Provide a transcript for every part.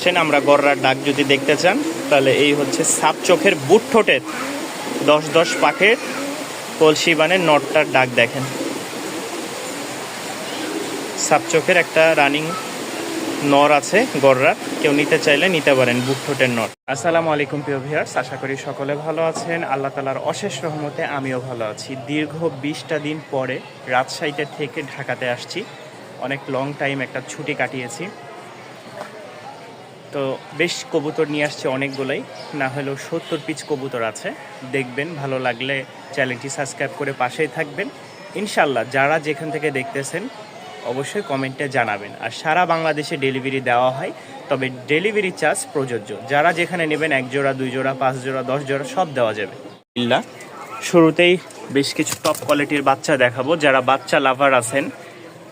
আসছেন আমরা গররার ডাক যদি দেখতে চান, তাহলে এই হচ্ছে সাপ চোখের বুট ঠোঁটের 10-10 পাখের কলসি বানের নটটার ডাক দেখেন। সাপ চোখের একটা রানিং নর আছে গররার, কেউ নিতে চাইলে নিতে পারেন, বুট ঠোঁটের নর। আসসালামু আলাইকুম প্রিয় ভিউয়ার্স, আশা করি সকলে ভালো আছেন। আল্লাহ তাআলার অশেষ রহমতে আমিও ভালো আছি। দীর্ঘ 20টা দিন পরে রাজশাহীতে থেকে ঢাকাতে আসছি। অনেক লং টাইম একটা ছুটি কাটিয়েছি, তো বেশ কবুতর নিয়ে আসছে অনেকগুলোই, না হলেও 70 পিস কবুতর আছে। দেখবেন, ভালো লাগলে চ্যানেলটি সাবস্ক্রাইব করে পাশেই থাকবেন। ইনশাল্লাহ যারা যেখান থেকে দেখতেছেন অবশ্যই কমেন্টে জানাবেন। আর সারা বাংলাদেশে ডেলিভারি দেওয়া হয়, তবে ডেলিভারি চার্জ প্রযোজ্য। যারা যেখানে নেবেন 1 জোড়া 2 জোড়া 5 জোড়া 10 জোড়া সব দেওয়া যাবে। শুরুতেই বেশ কিছু টপ কোয়ালিটির বাচ্চা দেখাবো। যারা বাচ্চা লাভার আছেন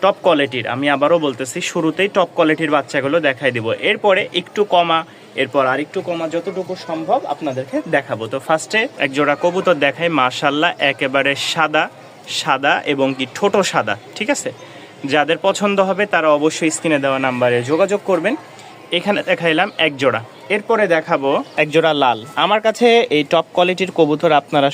টপ কোয়ালিটির, আমি আবারও বলতেছি, শুরুতেই টপ কোয়ালিটির বাচ্চাগুলো দেখাই দিব। এরপরে একটু কমা, এরপর আর একটু কমা, যতটুকু সম্ভব আপনাদেরকে দেখাবো। তো ফার্স্টে এক জোড়া কবুতর দেখাই, মাশাআল্লাহ একেবারে সাদা সাদা এবং কি ঠোঁটো সাদা। ঠিক আছে, যাদের পছন্দ হবে তারা অবশ্যই স্ক্রিনে দেওয়া নাম্বারে যোগাযোগ করবেন। এখানে দেখাইলাম এক জোড়া, এরপরে দেখাবো এক জোড়া লাল। আমার কাছে এই টপ কোয়ালিটির কবুতর আপনারা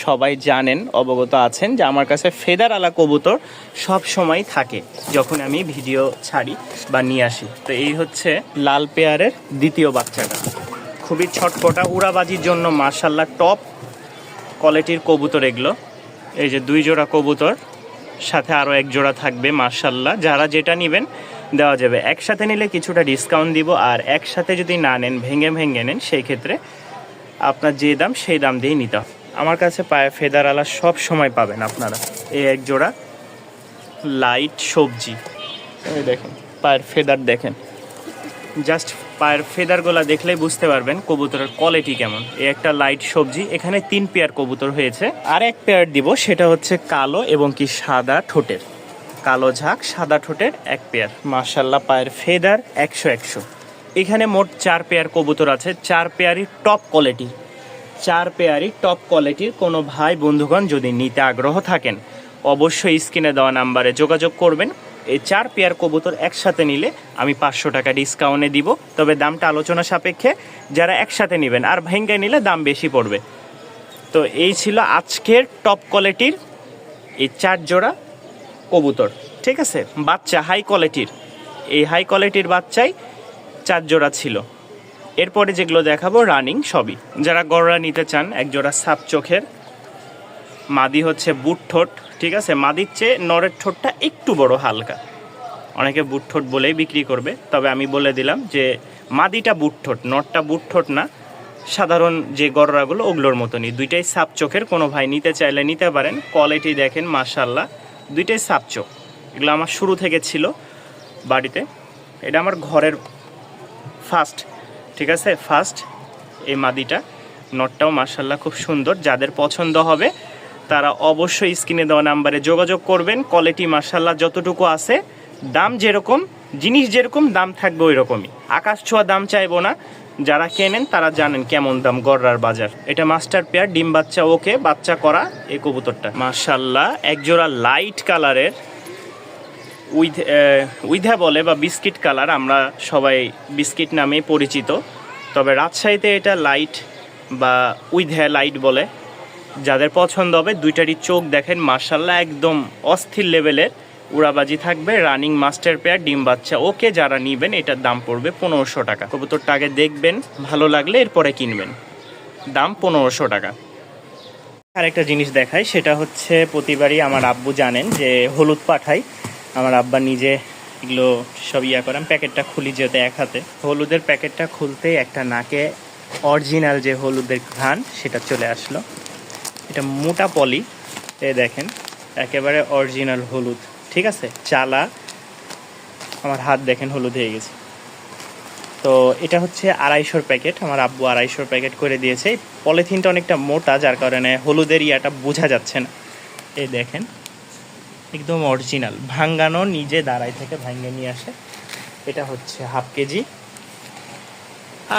সবাই জানেন, অবগত আছেন যে আমার কাছে ফেদার আলা কবুতর সব সময় থাকে যখন আমি ভিডিও ছাড়ি বা নিয়ে আসি। তো এই হচ্ছে লাল পেয়ারের দ্বিতীয় বাচ্চাটা, খুবই ছটপটা, উড়াবাজির জন্য মাশাআল্লাহ টপ কোয়ালিটির কবুতর এগুলো। এই যে 2 জোড়া কবুতর, সাথে আরও 1 জোড়া থাকবে মাশাআল্লাহ। যারা যেটা নেবেন দেওয়া যাবে। একসাথে নিলে কিছুটা ডিসকাউন্ট দিব, আর একসাথে যদি না নেন, ভেঙে নেন, সেই ক্ষেত্রে আপনার যে দাম সেই দাম দিয়েই নিতে হবে। আমার কাছে পায়ে ফেদার আলা সব সময় পাবেন আপনারা। এই 1 জোড়া লাইট সবজি, এই দেখেন পায়ের ফেদার দেখেন, জাস্ট পায়ের ফেদারগুলো দেখলেই বুঝতে পারবেন কবুতরের কোয়ালিটি কেমন। এই একটা লাইট সবজি, এখানে 3 পেয়ার কবুতর হয়েছে। আর 1 পেয়ার দিব, সেটা হচ্ছে কালো এবং কি সাদা ঠোঁটের, কালো ঝাঁক সাদা ঠোঁটের 1 পেয়ার। মাশাআল্লাহ পায়ের ফেদার 100। এখানে মোট 4 পেয়ার কবুতর আছে, 4 পেয়ারই টপ কোয়ালিটি, 4 পেয়ারই টপ কোয়ালিটির। কোনো ভাই বন্ধুগণ যদি নিতে আগ্রহ থাকেন অবশ্যই স্ক্রিনে দেওয়া নাম্বারে যোগাযোগ করবেন। এই 4 পেয়ার কবুতর একসাথে নিলে আমি 500 টাকা ডিসকাউন্টে দিব, তবে দামটা আলোচনা সাপেক্ষে। যারা একসাথে নেবেন আর ভেঙ্গে নিলে দাম বেশি পড়বে। তো এই ছিল আজকের টপ কোয়ালিটির এই 4 জোড়া কবুতর। ঠিক আছে, বাচ্চা হাই কোয়ালিটির, এই হাই কোয়ালিটির বাচ্চাই 4 জোড়া ছিল। এরপরে যেগুলো দেখাবো রানিং সবই। যারা গররা নিতে চান, 1 জোড়া সাপ চোখের মাদি হচ্ছে বুট ঠোঁট। ঠিক আছে, মাদির চেয়ে নরের ঠোঁটটা একটু বড় হালকা, অনেকে বুট ঠোঁট বলেই বিক্রি করবে, তবে আমি বলে দিলাম যে মাদিটা বুট ঠোঁট, নরটা বুট ঠোঁট না, সাধারণ যে গররাগুলো ওগুলোর মতনই। দুইটাই সাপ চোখের, কোনো ভাই নিতে চাইলে নিতে পারেন। কোয়ালিটি দেখেন মাশাআল্লাহ, দুইটাই সাপ চোখ। এগুলো আমার শুরু থেকে ছিল বাড়িতে, এটা আমার ঘরের ফার্স্ট। ঠিক আছে, ফার্স্ট এই মাদিটা, নটটাও মাশাআল্লাহ খুব সুন্দর। যাদের পছন্দ হবে তারা অবশ্যই স্ক্রিনে দেওয়া নাম্বারে যোগাযোগ করবেন। কোয়ালিটি মাশাআল্লাহ যতটুকু আছে, দাম যেরকম, জিনিস যেরকম দাম থাকবে ওই রকমই, আকাশ ছোঁয়া দাম চাইবো না। যারা কেনেন তারা জানেন কেমন দাম গররার বাজার। এটা মাস্টার পেয়ার, ডিম বাচ্চা ওকে, বাচ্চা করা এই কবুতরটা মাশাআল্লাহ। 1 জোড়া লাইট কালারের উইধা বলে বা বিস্কিট কালার, আমরা সবাই বিস্কিট নামে পরিচিত, তবে রাজশাহীতে এটা লাইট বা উইধা লাইট বলে। যাদের পছন্দ হবে, দুইটারই চোখ দেখেন মাশাআল্লাহ একদম অস্থির লেভেলের, উড়াবাজি থাকবে। রানিং মাস্টার পেয়ার, ডিম বাচ্চা ওকে। যারা নিবেন এটার দাম পড়বে 1500 টাকা। কবুতরটা আগে দেখবেন, ভালো লাগলে এরপরে কিনবেন, দাম 1500 টাকা। আর একটা জিনিস দেখাই, সেটা হচ্ছে প্রতিবারই আমার আব্বু জানেন যে হলুদ পাঠাই, আমার আব্বা নিজে এগুলো সব করে। আমি প্যাকেটটা খুলি যেতে এক হাতে, হলুদের প্যাকেটটা খুলতেই একটা নাকে অরিজিনাল যে হলুদের ঘ্রাণ সেটা চলে আসলো। এটা মোটা পলি, এই দেখেন একেবারে অরিজিনাল হলুদ। ঠিক আছে, চালা, আমার হাত দেখেন হলুদ হয়ে গেছে। তো এটা হচ্ছে 250 প্যাকেট, আমার আব্বু 250 প্যাকেট করে দিয়েছে। পলিথিনটা অনেকটা মোটা, যার কারণে হলুদের ইয়াটা বোঝা যাচ্ছে না। এই দেখেন একদম অরিজিনাল, ভাঙ্গানো, নিজে দাঁড়াই থেকে ভাঙ্গে নিয়ে আসে। এটা হচ্ছে হাফ কেজি,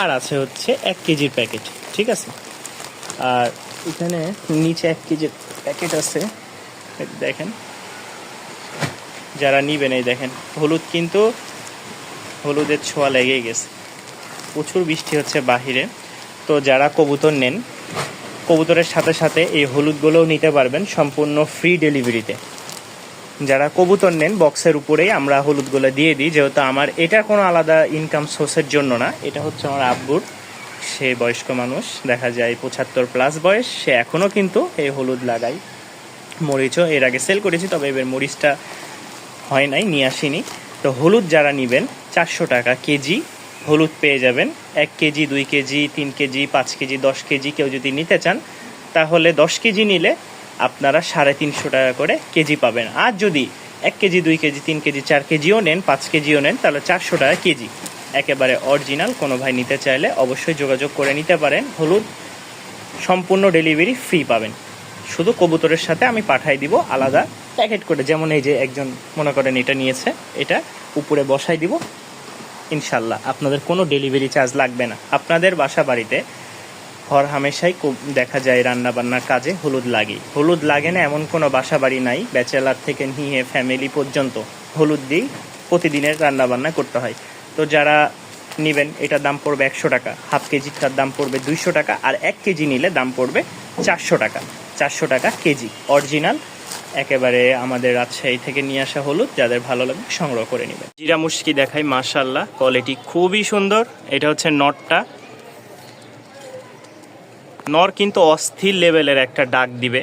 আর আছে হচ্ছে 1 কেজির প্যাকেট। ঠিক আছে, আর এখানে নিচে 1 কেজির প্যাকেট আছে, দেখেন। যারা নিবেন এই দেখেন হলুদ, কিন্তু হলুদের ছোঁয়া লেগে গেছে। প্রচুর বৃষ্টি হচ্ছে বাহিরে। তো যারা কবুতর নেন, কবুতরের সাথে সাথে এই হলুদগুলোও নিতে পারবেন সম্পূর্ণ ফ্রি ডেলিভারিতে। যারা কবুতর নেন বক্সের উপরেই আমরা হলুদগুলো দিয়ে দিই, যেহেতু আমার এটার কোনো আলাদা ইনকাম সোর্সের জন্য না, এটা হচ্ছে আমার আব্বুর। সে বয়স্ক মানুষ, দেখা যায় 75+ বয়স, সে এখনও কিন্তু এই হলুদ লাগায়। মরিচও এর আগে সেল করেছি, তবে এবার মরিচটা হয় নাই, নিয়ে আসিনি। তো হলুদ যারা নেবেন 400 টাকা কেজি হলুদ পেয়ে যাবেন। 1 KG, 2 KG, 3 KG, 5 KG, 10 KG কেউ যদি নিতে চান তাহলে 10 কেজি নিলে আপনারা 350 টাকা করে কেজি পাবেন। আর যদি 1 কেজি, 2 কেজি, 3 কেজি, 4 কেজিও নেন, 5 কেজিও নেন, তাহলে 400 টাকা কেজি। একেবারে অরিজিনাল। কোনো ভাই নিতে চাইলে অবশ্যই যোগাযোগ করে নিতে পারেন। হলুদ সম্পূর্ণ ডেলিভারি ফ্রি পাবেন, শুধু কবুতরের সাথে আমি পাঠাই দিব আলাদা প্যাকেট করে। যেমন এই যে একজন মনে করেন এটা নিয়েছে, এটা উপরে বসাই দিব, ইনশাল্লাহ আপনাদের কোনো ডেলিভারি চার্জ লাগবে না। আপনাদের বাসা বাড়িতে হর হামেশাই দেখা যায় রান্না বান্নার কাজে হলুদ লাগে। হলুদ লাগে না এমন কোনো বাসা বাড়ি নাই, ব্যাচেলার থেকে নিয়ে ফ্যামিলি পর্যন্ত হলুদ দিয়েই প্রতিদিনের রান্না বান্না করতে হয়। তো যারা নেবেন, এটার দাম পড়বে 100 টাকা, হাফ কেজিটার দাম পড়বে 200 টাকা, আর 1 কেজি নিলে দাম পড়বে 400 টাকা। 400 টাকা কেজি অরিজিনাল, একেবারে আমাদের রাজশাহী থেকে নিয়ে আসা হলুদ। যাদের ভালো লাগবে সংগ্রহ করে নেবেন। জিরা মুশকি দেখাই, মাশাআল্লাহ কোয়ালিটি খুবই সুন্দর। এটা হচ্ছে নটটা, নর কিন্তু অস্থির লেভেলের একটা ডাক দিবে,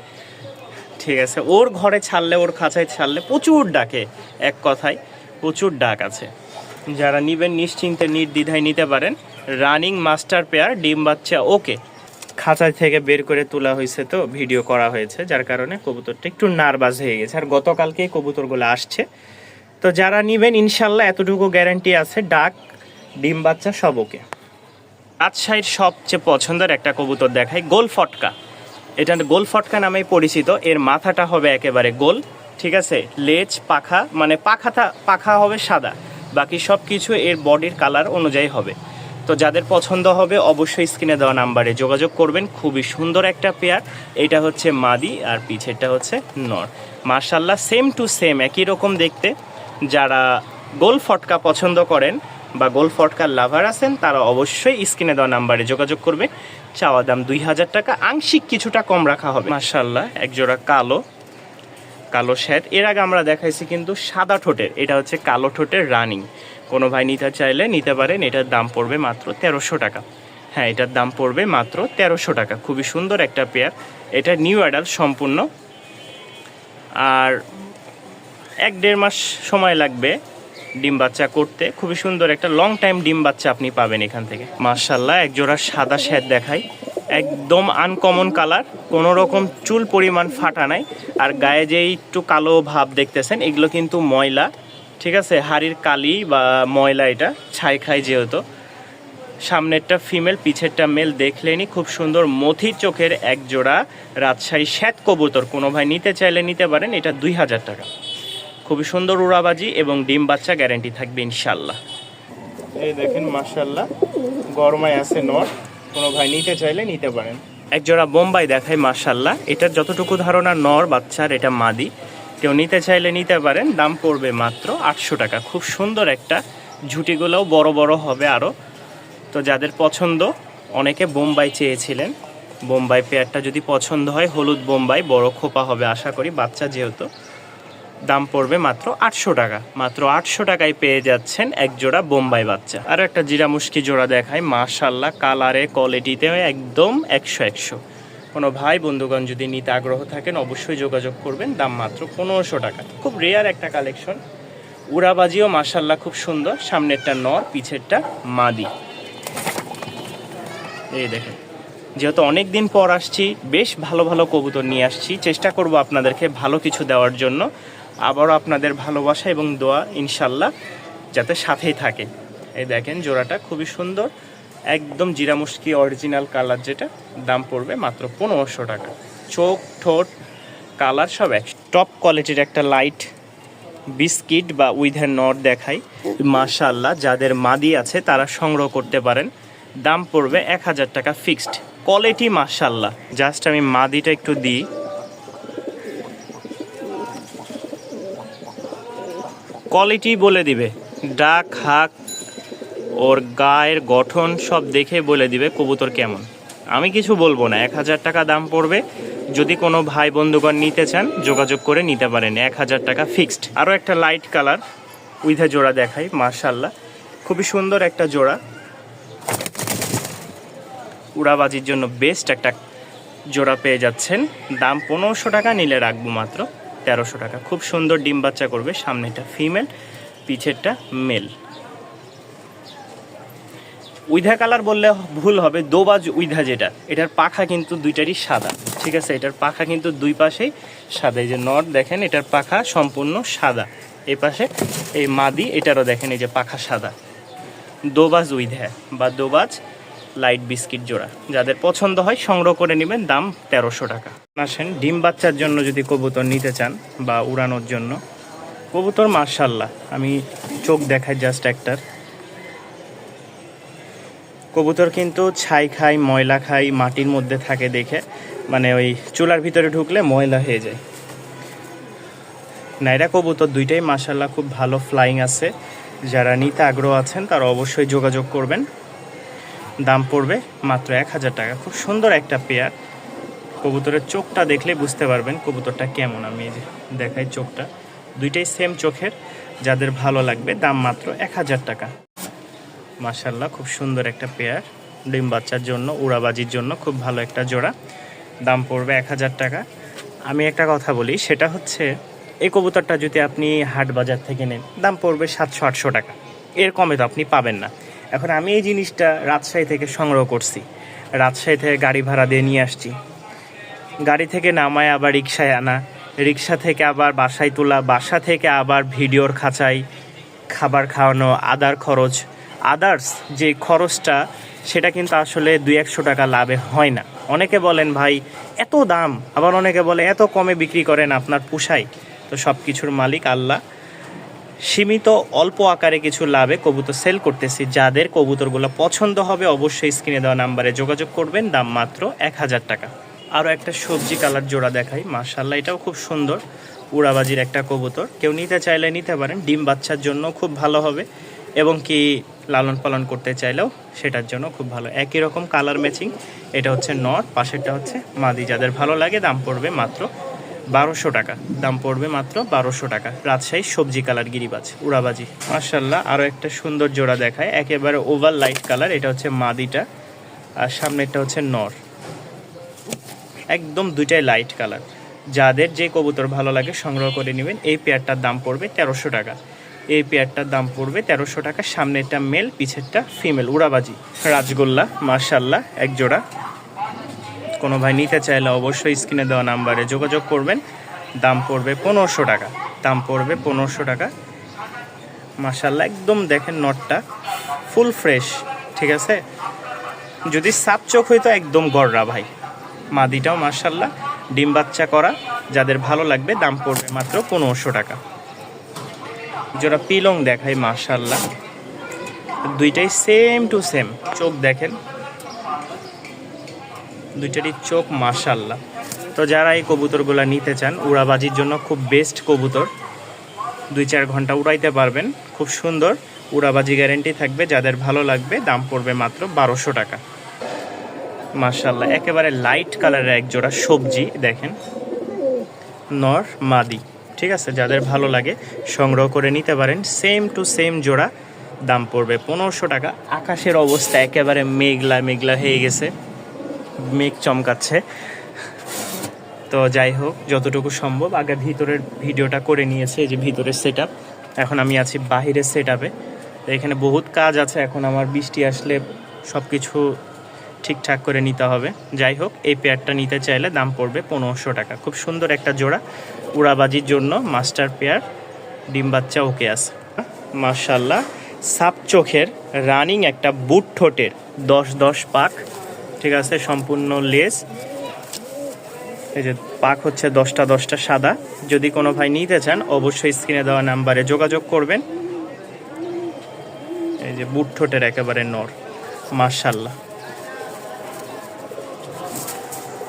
ঠিক আছে। ওর ঘরে ছাড়লে, ওর খাঁচায় ছাড়লে প্রচুর ডাকে, এক কথায় প্রচুর ডাক আছে। যারা নেবেন নিশ্চিন্তে নির্দ্বিধায় নিতে পারেন। রানিং মাস্টার পেয়ার, ডিম বাচ্চা ওকে, খাঁচায় থেকে বের করে তোলা হয়েছে, তো ভিডিও করা হয়েছে, যার কারণে কবুতরটা একটু নার্ভাস হয়ে গেছে। আর গতকালকেই কবুতরগুলো আসছে। তো যারা নেবেন ইনশাল্লাহ এতটুকু গ্যারান্টি আছে, ডাক ডিম বাচ্চা সব ওকে। রাজশাহীর সবচেয়ে পছন্দের একটা কবুতর দেখাই, গোল ফটকা। এটা গোল ফটকা নামেই পরিচিত। এর মাথাটা হবে একেবারে গোল, ঠিক আছে। লেজ, পাখা, মানে পাখা হবে সাদা, বাকি সব কিছু এর বডির কালার অনুযায়ী হবে। তো যাদের পছন্দ হবে অবশ্যই স্ক্রিনে দেওয়া নাম্বারে যোগাযোগ করবেন। খুবই সুন্দর একটা পেয়ার। এটা হচ্ছে মাদি আর পিছেরটা হচ্ছে নর। মাশাআল্লাহ সেম টু সেম একই রকম দেখতে। যারা গোল ফটকা পছন্দ করেন বা গোল ফটকার লাভার আছেন, তারা অবশ্যই স্ক্রিনে দেওয়া নাম্বারে যোগাযোগ করবে। চাওয়া দাম 2000 টাকা, আংশিক কিছুটা কম রাখা হবে। মাশাআল্লাহ একজোড়া কালো শ্যাট। এর আগে আমরা দেখাইছি কিন্তু সাদা ঠোঁটের, এটা হচ্ছে কালো ঠোঁটের রানিং। কোনো ভাই নিতে চাইলে নিতে পারেন। এটার দাম পড়বে মাত্র 1300 টাকা। হ্যাঁ, এটার দাম পড়বে মাত্র 1300 টাকা। খুবই সুন্দর একটা পেয়ার। এটা নিউ অ্যাডাল্ট সম্পূর্ণ, আর 1-1.5 মাস সময় লাগবে ডিম বাচ্চা করতে। খুবই সুন্দর একটা লং টাইম ডিম বাচ্চা আপনি পাবেন এখান থেকে। মাশাআল্লাহ একজোড়া সাদা শ্যাট দেখাই, একদম আনকমন কালার, কোনো রকম চুল পরিমাণ ফাটা নাই। আর গায়ে যে একটু কালো ভাব দেখতেছেন, এগুলো কিন্তু ময়লা, ঠিক আছে। হাড়ির কালি বা ময়লা, এটা ছাই খায় যেহেতু। সামনেরটা ফিমেল, পিছেরটা মেল। দেখলেনি খুব সুন্দর মথির চোখের একজোড়া রাজশাহী শ্যাট কবুতর। কোনো ভাই নিতে চাইলে নিতে পারেন। এটা 2000 টাকা। খুবই সুন্দর উড়াবাজি এবং ডিম বাচ্চা গ্যারান্টি থাকবে ইনশাল্লাহ। এই দেখেন মাশাআল্লাহ গরমায় আছে নর, কোনো ভাই নিতে চাইলে নিতে পারেন। একজোড়া বোম্বাই দেখায়, মাশাআল্লাহ এটার যতটুকু ধারণা নর বাচ্চার, এটা মাদি। কেউ নিতে চাইলে নিতে পারেন। দাম পড়বে মাত্র 800 টাকা। খুব সুন্দর একটা, ঝুটিগুলোও বড় বড় হবে আরও। তো যাদের পছন্দ, অনেকে বোম্বাই চেয়েছিলেন, বোম্বাই পেয়ারটা যদি পছন্দ হয়, হলুদ বোম্বাই, বড় খোপা হবে আশা করি, বাচ্চা যেহেতু। দাম পড়বে মাত্র 800 টাকা। মাত্র 800 টাকায় পেয়ে যাচ্ছেন এক জোড়া বোম্বাই বাচ্চা। আর একটা জিরা মুশকি জোড়া দেখায়, মাশাআল্লাহ কালারে কোয়ালিটিতে একদম 100। কোনো ভাই বন্ধুগণ যদি নিতে আগ্রহ থাকেন অবশ্যই যোগাযোগ করবেন। দাম মাত্র 1500 টাকা। খুব রেয়ার একটা কালেকশন। উড়াবাজিও মাশাআল্লাহ খুব সুন্দর। সামনেরটা নর, পিছেরটা মাদি। এই দেখেন, যেহেতু অনেক দিন পর আসছি, বেশ ভালো ভালো কবুতর নিয়ে আসছি। চেষ্টা করব আপনাদেরকে ভালো কিছু দেওয়ার জন্য। আবারও আপনাদের ভালোবাসা এবং দোয়া ইনশাল্লাহ যাতে সাথেই থাকে। এই দেখেন জোড়াটা খুবই সুন্দর, একদম জিরা মুশকি অরিজিনাল কালার, যেটা দাম পড়বে মাত্র 1500 টাকা। চোখ, ঠোঁট, কালার সব এক। টপ কোয়ালিটির একটা লাইট বিস্কিট বা উইথের নট দেখাই। মাশাআল্লাহ যাদের মাদি আছে তারা সংগ্রহ করতে পারেন। দাম পড়বে 1000 টাকা ফিক্সড। কোয়ালিটি মাশাআল্লাহ। জাস্ট আমি মাদিটা একটু দিই, কোয়ালিটি বলে দিবে। ডাক, হাক, ওর গায়ের গঠন সব দেখে বলে দিবে কবুতর কেমন। আমি কিছু বলবো না, 1000 টাকা দাম পড়বে। যদি কোনো ভাই বন্ধুগণ নিতে চান যোগাযোগ করে নিতে পারেন, 1000 টাকা ফিক্সড। আরও একটা লাইট কালার উইথা জোড়া দেখাই, মাশাআল্লাহ খুবই সুন্দর একটা জোড়া। উড়াবাজির জন্য বেস্ট একটা জোড়া পেয়ে যাচ্ছেন। দাম 1500 টাকা, নিলে রাখবো মাত্র 1300 টাকা। খুব সুন্দর ডিম বাচ্চা করবে, সামনেটা ফিমেল, পিছেরটা মেল। উইধা কালার বললে ভুল হবে, দোবাজ উইধা যেটা, এটার পাখা কিন্তু দুইটারই সাদা, ঠিক আছে? এটার পাখা কিন্তু দুই পাশেই সাদা। এই যে নর দেখেন, এটার পাখা সম্পূর্ণ সাদা। এই পাশে এই মাদি, এটারও দেখেন এই যে পাখা সাদা। দোবাজ উইধা বা দোবাজ লাইট বিস্কিট জোড়া, যাদের পছন্দ হয় সংগ্রহ করে নেবেন, দাম 1300 টাকা। আসেন ডিম বাচ্চার জন্য যদি কবুতর নিতে চান বা উড়ানোর জন্য, কবুতর মাশাআল্লাহ আমি চোখ দেখাই জাস্ট একটার। কবুতর কিন্তু ছাই খায়, ময়লা খায়, মাটির মধ্যে থাকে দেখে মানে ওই চুলার ভিতরে ঢুকলে ময়লা হয়ে যায়। নাইরা কবুতর দুইটাই মাশাআল্লাহ খুব ভালো ফ্লাইং আছে। যারা নিতে আগ্রহ আছেন তারা অবশ্যই যোগাযোগ করবেন। দাম পড়বে মাত্র 1000 টাকা। খুব সুন্দর একটা পেয়ার। কবুতরের চোখটা দেখলে বুঝতে পারবেন কবুতরটা কেমন। আমি এই যে দেখাই চোখটা, দুইটাই সেম চোখের। যাদের ভালো লাগবে দাম মাত্র 1000 টাকা। মাশাআল্লাহ খুব সুন্দর একটা পেয়ার, ডিম বাচ্চার জন্য, উড়াবাজির জন্য খুব ভালো একটা জোড়া। দাম পড়বে 1000 টাকা। আমি একটা কথা বলি, সেটা হচ্ছে এই কবুতরটা যদি আপনি হাট বাজার থেকে নেন দাম পড়বে 700-800 টাকা, এর কমে তো আপনি পাবেন না। এখন আমি এই জিনিসটা রাজশাহী থেকে সংগ্রহ করছি, রাজশাহী থেকে গাড়ি ভাড়া দিয়ে নিয়ে আসছি, গাড়ি থেকে নামায় আবার রিক্সায় আনা, রিক্সা থেকে আবার বাসায় তোলা, বাসা থেকে আবার ভিডিওর খাঁচাই, খাবার খাওয়ানো, আদার্স যে খরচটা, সেটা কিন্তু আসলে 200-100 টাকা লাভে হয় না। অনেকে বলেন ভাই এত দাম, আবার অনেকে বলে এত কমে বিক্রি করেন, আপনার পোষায়? তো সব কিছুর মালিক আল্লাহ। সীমিত অল্প আকারে কিছু লাভে কবুতর সেল করতেছি। যাদের কবুতরগুলো পছন্দ হবে অবশ্যই স্ক্রিনে দেওয়া নাম্বারে যোগাযোগ করবেন, দাম মাত্র 1000 টাকা। আরও একটা সবজি কালার জোড়া দেখাই, মাশাআল্লাহ এটাও খুব সুন্দর, উড়াবাজির একটা কবুতর। কেউ নিতে চাইলে নিতে পারেন, ডিম বাচ্চার জন্য খুব ভালো হবে, এবং কি লালন পালন করতে চাইলেও সেটার জন্য খুব ভালো। একই রকম কালার ম্যাচিং, এটা হচ্ছে নর, পাশেরটা হচ্ছে মাদি। যাদের ভালো লাগে দাম পড়বে মাত্র 1200 টাকা। দাম পড়বে মাত্র 1200 টাকা। রাজশাহী সবজি কালার গিরিবাজ উড়াবাজি। মাশাআল্লাহ আরও একটা সুন্দর জোড়া দেখায়, একেবারে ওভার লাইট কালার। এটা হচ্ছে মাদিটা আর সামনেরটা হচ্ছে নর, একদম দুইটাই লাইট কালার। যাদের যে কবুতর ভালো লাগে সংগ্রহ করে নেবেন। এই পেয়ারটার দাম পড়বে 1300 টাকা। এই পেয়ারটার দাম পড়বে 1300 টাকা। সামনেরটা মেল, পিছেরটা ফিমেল, উড়াবাজি রাজগোল্লা মাশাআল্লাহ এক জোড়া। কোনো ভাই নিতে চাইলে অবশ্যই স্ক্রিনে দেওয়া নাম্বারে যোগাযোগ করবেন। দাম পড়বে 1500 টাকা। দাম পড়বে 1500 টাকা। মাশাআল্লাহ একদম দেখেন নটটা ফুল ফ্রেশ, ঠিক আছে? যদি সাপ চোখ হইতো একদম গড়রা ভাই। মাদিটাও মাশাআল্লাহ ডিম বাচ্চা করা। যাদের ভালো লাগবে দাম পড়বে মাত্র 1500 টাকা। জোড়া পিলং দেখাই, মাশাআল্লাহ দুইটাই সেম টু সেম। চোখ দেখেন, দুইটারই চোখ মাশাআল্লাহ। তো যারা এই কবুতরগুলো নিতে চান, উড়াবাজির জন্য খুব বেস্ট কবুতর, 2-4 ঘন্টা উড়াইতে পারবেন, খুব সুন্দর উড়াবাজি গ্যারেন্টি থাকবে। যাদের ভালো লাগবে দাম পড়বে মাত্র 1200 টাকা। মাশাআল্লাহ একেবারে লাইট কালারের এক জোড়া সবজি দেখেন, নর মাদি, ঠিক আছে? যাদের ভালো লাগে সংগ্রহ করে নিতে পারেন। সেম টু সেম জোড়া, দাম পড়বে 1500 টাকা। আকাশের অবস্থা একেবারে মেঘলা মেঘলা হয়ে গেছে, মেঘ চমকাচ্ছে। তো যাই হোক, যতটুকু সম্ভব আগে ভিতরের ভিডিওটা করে নিয়েছে। এই যে ভিতরের সেট আপ, এখন আমি আছি বাহিরের সেট আপে। তো এখানে বহুত কাজ আছে, এখন আমার বৃষ্টি আসলে সব কিছু ঠিকঠাক করে নিতে হবে। যাই হোক, এই পেয়ারটা নিতে চাইলে দাম পড়বে 1500 টাকা। খুব সুন্দর একটা জোড়া, উড়াবাজির জন্য মাস্টার পেয়ার, ডিম বাচ্চা ওকে আছে মাশাআল্লাহ। সাপ চোখের রানিং একটা বুট ঠোঁটের 10-10 পাক, ঠিক আছে? সম্পূর্ণ লেজ, এই যে পাক হচ্ছে 10টা সাদা। যদি কোনো ভাই নিতে চান অবশ্যই স্ক্রিনে দেওয়া নাম্বারে যোগাযোগ করবেন। এই যে বুট ঠোঁটের একেবারে নর, মাশাআল্লাহ।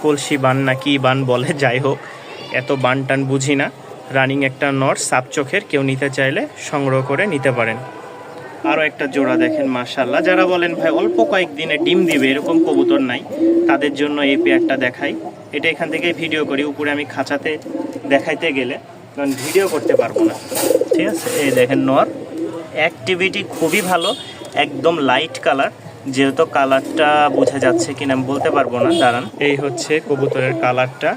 কলসি বান না কি বান বলে, যাই হোক এত বান টান বুঝি না। রানিং একটা নর, সাপ চোখের, কেউ নিতে চাইলে সংগ্রহ করে নিতে পারেন। আরও একটা জোড়া দেখেন মাশাআল্লাহ। যারা বলেন ভাই অল্প কয়েকদিনে ডিম দিবে এরকম কবুতর নাই, তাদের জন্য এই পেয়ারটা দেখাই। এটা এখান থেকে ভিডিও করি, উপরে আমি খাঁচাতে দেখাইতে গেলে কারণ ভিডিও করতে পারবো না, ঠিক আছে। এই দেখেন নর, অ্যাক্টিভিটি খুবই ভালো, একদম লাইট কালার, যেহেতু কালারটা বোঝা যাচ্ছে কিনা আমি বলতে পারবো না, দাঁড়ান। এই হচ্ছে কবুতরের কালারটা,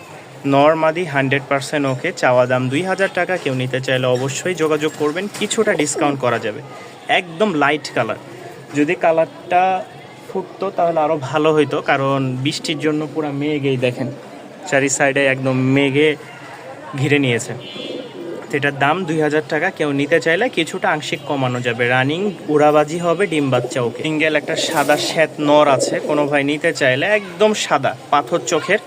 নরমাদি 100% ওকে। চাওয়া দাম 2000 টাকা। কেউ নিতে চাইলে অবশ্যই যোগাযোগ করবেন, কিছুটা ডিসকাউন্ট করা যাবে। একদম লাইট কালার, যদি কালারটা ফুটতো তাহলে আরও ভালো হইতো, কারণ বৃষ্টির জন্য পুরো মেঘেই দেখেন চারি সাইডে একদম মেঘে ঘিরে নিয়েছে। তো এটার দাম 2000 টাকা। কেউ নিতে চাইলে কিছুটা আংশিক কমানো যাবে। রানিং উড়াবাজি হবে, ডিম বাচ্চা ওকে। সিঙ্গেল একটা সাদা শ্বেত নর আছে, কোনো ভাই নিতে চাইলে একদম সাদা পাথর চোখের,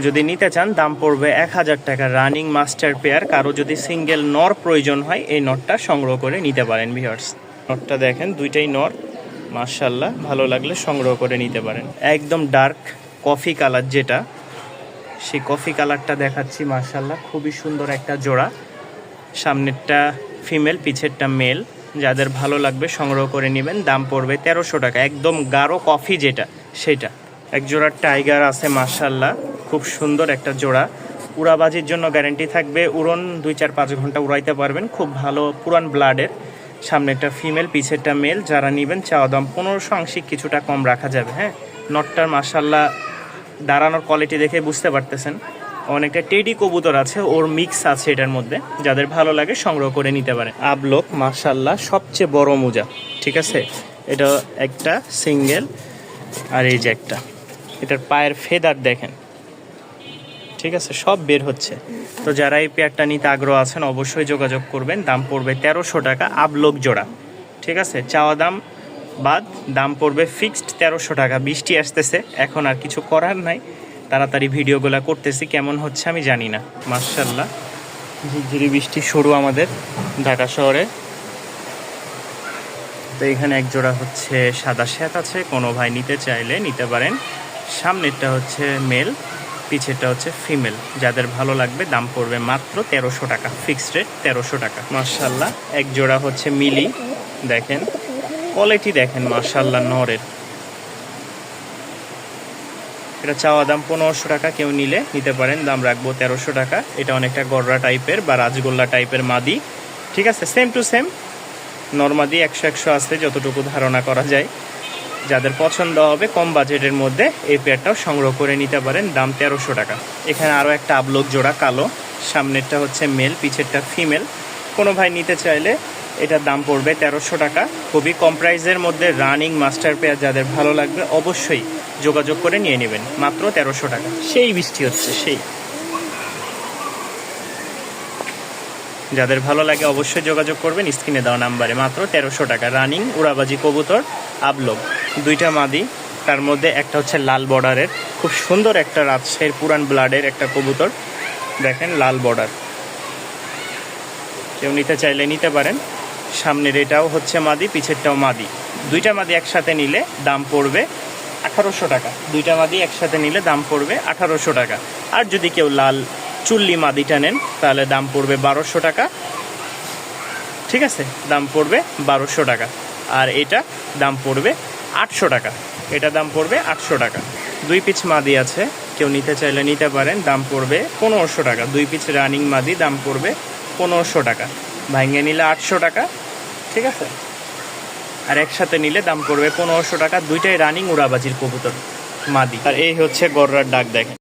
যদি নিতে চান দাম পড়বে 1000 টাকা। Running master pair. কারো যদি সিঙ্গেল নর প্রয়োজন হয় এই নরটা সংগ্রহ করে নিতে পারেন ভিউয়ার্স। নরটা দেখেন দুইটাই নর, মাশাআল্লাহ, ভালো লাগলে সংগ্রহ করে নিতে পারেন। একদম ডার্ক কফি কালার, যেটা সেই কফি কালারটা দেখাচ্ছি, মাশাআল্লাহ খুবই সুন্দর একটা জোড়া। সামনেরটা ফিমেল, পিছেরটা মেল। যাদের ভালো লাগবে সংগ্রহ করে নেবেন, দাম পড়বে 1300 টাকা। একদম গাঢ় কফি যেটা, সেটা। এক জোড়া টাইগার আছে মাশাআল্লাহ, খুব সুন্দর একটা জোড়া। উড়াবাজির জন্য গ্যারান্টি থাকবে, উড়ন 2-4-5 ঘন্টা উড়াইতে পারবেন, খুব ভালো পুরান ব্লাডের। সামনেরটা ফিমেল, পিছেরটা মেল। যারা নেবেন চাওয়া দাম 1500, আংশিক কিছুটা কম রাখা যাবে। হ্যাঁ, নটটার মাশাআল্লাহ দাঁড়ানোর কোয়ালিটি দেখে বুঝতে পারতেছেন, অনেকটা টেডি কবুতর আছে, ওর মিক্স আছে এটার মধ্যে। যাদের ভালো লাগে সংগ্রহ করে নিতে পারে। আবলোক মাশাআল্লাহ সবচেয়ে বড় মোজা, ঠিক আছে। এটা একটা সিঙ্গেল, আর এই যে একটা, এটার পায়ের ফেদার দেখেন, ঠিক আছে, সব বের হচ্ছে। তো যারা এই পেয়ারটা নিতে আগ্রহ আছেন অবশ্যই যোগাযোগ করবেন। দাম পড়বে 1300 টাকা আবলোক জোড়া, ঠিক আছে। চাওয়া দাম বাদ দাম পড়বে ফিক্সড 1300 টাকা। বৃষ্টি আসতেছে, এখন আর কিছু করার নাই, তাড়াতাড়ি ভিডিওগুলো করতেছি, কেমন হচ্ছে আমি জানি না। মাশাআল্লাহ ঝিরঝিরি বৃষ্টি শুরু আমাদের ঢাকা শহরে। তো এখানে এক জোড়া হচ্ছে সাদা শ্বেত আছে, কোনো ভাই নিতে চাইলে নিতে পারেন। সামনেরটা হচ্ছে মেল, পিছেরটা হচ্ছে ফিমেল। যাদের ভালো লাগবে দাম পড়বে মাত্র 1300 টাকা, ফিক্সড রেট 1300 টাকা। মাশাআল্লাহ এক জোড়া হচ্ছে মিলি, দেখেন কোয়ালিটি দেখেন মাশাআল্লাহ নরের। এটা চাওয়া দাম 1500 টাকা। কেউ নিলে নিতে পারেন, দাম রাখবো 1300 টাকা। এটা অনেকটা গররা টাইপের বা রাজগোল্লা টাইপের মাদি, ঠিক আছে, সেম টু সেম নরমাদি 100-100 আছে যতটুকু ধারণা করা যায়। যাদের পছন্দ হবে কম বাজেটের মধ্যে এই পেয়ারটাও সংগ্রহ করে নিতে পারেন, দাম 1300 টাকা। এখানে আরও একটা আবলোক জোড়া কালো, সামনেরটা হচ্ছে মেল, পিছেরটা ফিমেল। কোনো ভাই নিতে চাইলে এটার দাম পড়বে 1300 টাকা। খুবই কম প্রাইসের মধ্যে রানিং মাস্টার পেয়ার, যাদের ভালো লাগবে অবশ্যই যোগাযোগ করে নিয়ে নেবেন, মাত্র 1300 টাকা। সেই বৃষ্টি হচ্ছে, সেই। যাদের ভালো লাগে অবশ্যই যোগাযোগ করবেন স্ক্রিনে দেওয়া নাম্বারে, মাত্র 1300 টাকা। রানিং উড়াবাজি কবুতর আবলোক, দুইটা মাদি, তার মধ্যে একটা হচ্ছে লাল বর্ডারের, খুব সুন্দর একটা রাজশাহীর পুরান ব্লাডের একটা কবুতর, দেখেন লাল বর্ডার। কেউ নিতে চাইলে নিতে পারেন। সামনের এটাও হচ্ছে মাদি, পিছেরটাও মাদি। দুইটা মাদি একসাথে নিলে দাম পড়বে 1800 টাকা। দুইটা মাদি একসাথে নিলে দাম পড়বে 1800 টাকা। আর যদি কেউ লাল চুল্লি মাদিটা নেন তাহলে দাম পড়বে 1200 টাকা, ঠিক আছে, দাম পড়বে 1200 টাকা। আর এটা দাম পড়বে 800 টাকা, এটা দাম পড়বে 800 টাকা। 2 পিস মাদি আছে, কেউ নিতে চাইলে নিতে পারেন, দাম পড়বে 1500 টাকা। 2 পিস রানিং মাদি, দাম পড়বে 1500 টাকা। ভাঙিয়ে নিলে 800 টাকা, ঠিক আছে। আর একসাথে নিলে দাম পড়বে 1500 টাকা। দুইটাই রানিং উড়াবাজির কবুতর মাদি। আর এই হচ্ছে গররার ডাক, দেখেন।